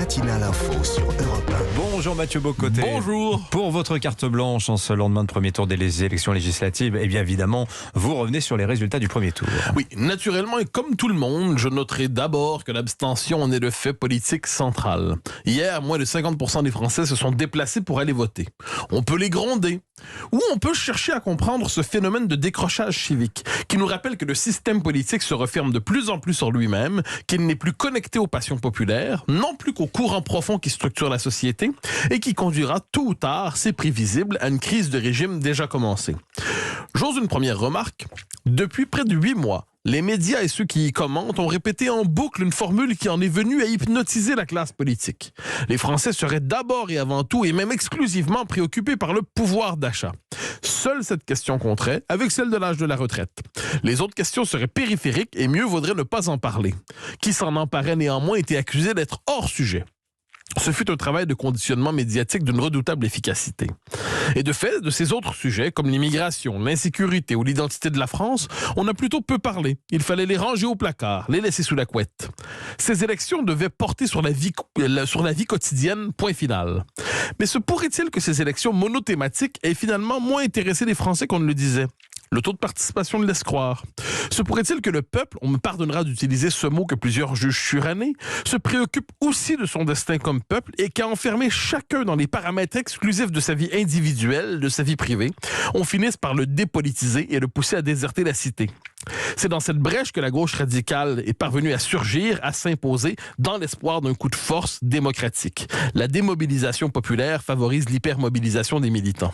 matinale info sur Europe 1. Bonjour Mathieu Bocoté. Bonjour. Pour votre carte blanche en ce lendemain de premier tour des élections législatives, eh bien évidemment, vous revenez sur les résultats du premier tour. Oui, naturellement et comme tout le monde, je noterai d'abord que l'abstention en est le fait politique central. Hier, moins de 50% des Français se sont déplacés pour aller voter. On peut les gronder ou on peut chercher à comprendre ce phénomène de décrochage civique qui nous rappelle que le système politique se referme de plus en plus sur lui-même, qu'il n'est plus connecté aux passions populaires, non plus qu'aux courants profonds qui structurent la société et qui conduira tôt ou tard, c'est prévisible, à une crise de régime déjà commencée. J'ose une première remarque. Depuis près de 8 mois, les médias et ceux qui y commentent ont répété en boucle une formule qui en est venue à hypnotiser la classe politique. Les Français seraient d'abord et avant tout, et même exclusivement, préoccupés par le pouvoir d'achat. Seule cette question compterait avec celle de l'âge de la retraite. Les autres questions seraient périphériques et mieux vaudrait ne pas en parler. Qui s'en emparait néanmoins était accusé d'être hors sujet. Ce fut un travail de conditionnement médiatique d'une redoutable efficacité. Et de fait, de ces autres sujets, comme l'immigration, l'insécurité ou l'identité de la France, on a plutôt peu parlé. Il fallait les ranger au placard, les laisser sous la couette. Ces élections devaient porter sur la vie quotidienne, point final. Mais se pourrait-il que ces élections monothématiques aient finalement moins intéressé les Français qu'on ne le disait? Le taux de participation le laisse croire. Se pourrait-il que le peuple, on me pardonnera d'utiliser ce mot que plusieurs jugent suranné, se préoccupe aussi de son destin comme peuple et qu'a enfermé chacun dans les paramètres exclusifs de sa vie individuelle, de sa vie privée, on finisse par le dépolitiser et le pousser à déserter la cité. C'est dans cette brèche que la gauche radicale est parvenue à surgir, à s'imposer, dans l'espoir d'un coup de force démocratique. La démobilisation populaire favorise l'hypermobilisation des militants.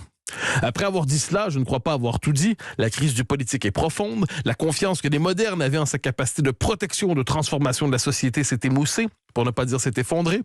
Après avoir dit cela, je ne crois pas avoir tout dit. La crise du politique est profonde. La confiance que les modernes avaient en sa capacité de protection, de transformation de la société s'est émoussée, pour ne pas dire s'est effondrée.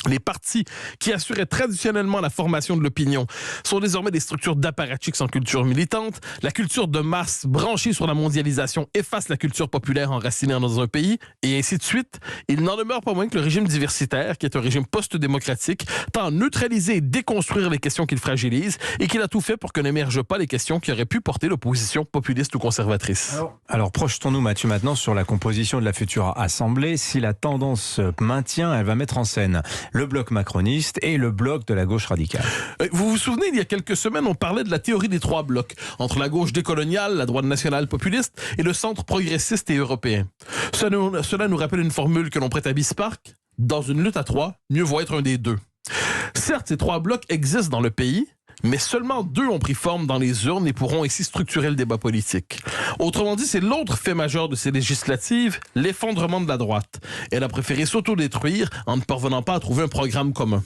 Les partis qui assuraient traditionnellement la formation de l'opinion sont désormais des structures d'apparatchiks sans culture militante. La culture de masse branchée sur la mondialisation efface la culture populaire enracinée dans un pays, et ainsi de suite. Il n'en demeure pas moins que le régime diversitaire, qui est un régime post-démocratique, tend à neutraliser et déconstruire les questions qu'il fragilise, et qu'il a tout fait pour que n'émergent pas les questions qui auraient pu porter l'opposition populiste ou conservatrice. Alors projetons-nous Mathieu maintenant sur la composition de la future Assemblée. Si la tendance se maintient, elle va mettre en scène le bloc macroniste et le bloc de la gauche radicale. Vous vous souvenez, il y a quelques semaines, on parlait de la théorie des 3 blocs, entre la gauche décoloniale, la droite nationale populiste et le centre progressiste et européen. Cela nous rappelle une formule que l'on prête à Bismarck. Dans une lutte à 3, mieux vaut être un des 2. Certes, ces 3 blocs existent dans le pays, mais seulement 2 ont pris forme dans les urnes et pourront ainsi structurer le débat politique. Autrement dit, c'est l'autre fait majeur de ces législatives, l'effondrement de la droite. Elle a préféré s'autodétruire en ne parvenant pas à trouver un programme commun.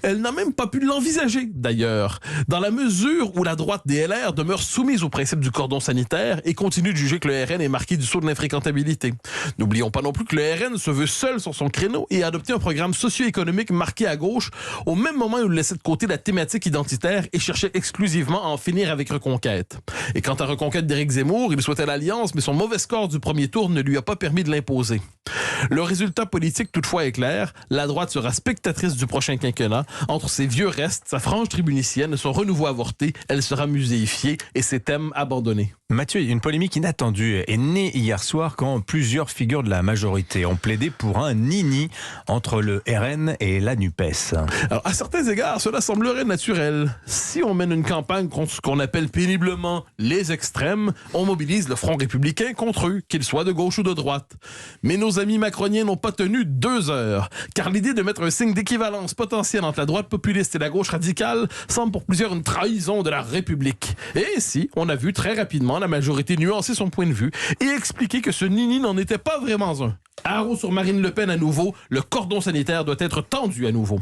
Elle n'a même pas pu l'envisager, d'ailleurs, dans la mesure où la droite des LR demeure soumise au principe du cordon sanitaire et continue de juger que le RN est marqué du sceau de l'infréquentabilité. N'oublions pas non plus que le RN se veut seul sur son créneau et a adopté un programme socio-économique marqué à gauche au même moment où il laissait de côté la thématique identitaire et cherchait exclusivement à en finir avec Reconquête. Et quant à Reconquête d'Éric Zemmour, il souhaitait l'alliance, mais son mauvais score du premier tour ne lui a pas permis de l'imposer. Le résultat politique, toutefois, est clair. La droite sera spectatrice du prochain quinquennat. Entre ses vieux restes, sa frange tribunicienne, son renouveau avorté, elle sera muséifiée et ses thèmes abandonnés. Mathieu, une polémique inattendue est née hier soir quand plusieurs figures de la majorité ont plaidé pour un nini entre le RN et la NUPES. Alors, à certains égards, cela semblerait naturel. Si on mène une campagne contre ce qu'on appelle péniblement les extrêmes, on mobilise le Front républicain contre eux, qu'ils soient de gauche ou de droite. Mais nos amis macroniens n'ont pas tenu 2 heures, car l'idée de mettre un signe d'équivalence potentielle entre la droite populiste et la gauche radicale semble pour plusieurs une trahison de la République. Et ainsi, on a vu très rapidement la majorité nuancer son point de vue et expliquer que ce nini n'en était pas vraiment un. Haro sur Marine Le Pen à nouveau, le cordon sanitaire doit être tendu à nouveau.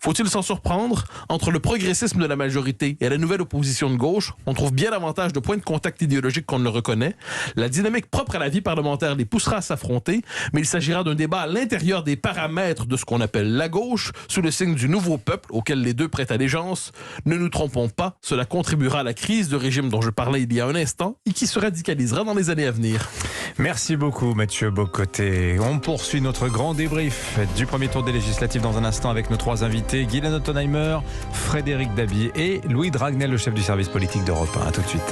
Faut-il s'en surprendre? Entre le progressisme de la majorité et la nouvelle opposition de gauche, on trouve bien davantage de points de contact idéologiques qu'on ne le reconnaît. La dynamique propre à la vie parlementaire les poussera à s'affronter, mais il s'agira d'un débat à l'intérieur des paramètres de ce qu'on appelle la gauche, sous le signe du nouveau peuple auquel les deux prêtent allégeance. Ne nous trompons pas, cela contribuera à la crise de régime dont je parlais il y a un instant et qui se radicalisera dans les années à venir. Merci beaucoup Mathieu Bocoté. On poursuit notre grand débrief du premier tour des législatives dans un instant avec nos 3 invités, Guylaine Ottenheimer, Frédéric Dabi et Louis Dragnel, le chef du service politique d'Europe 1. À tout de suite.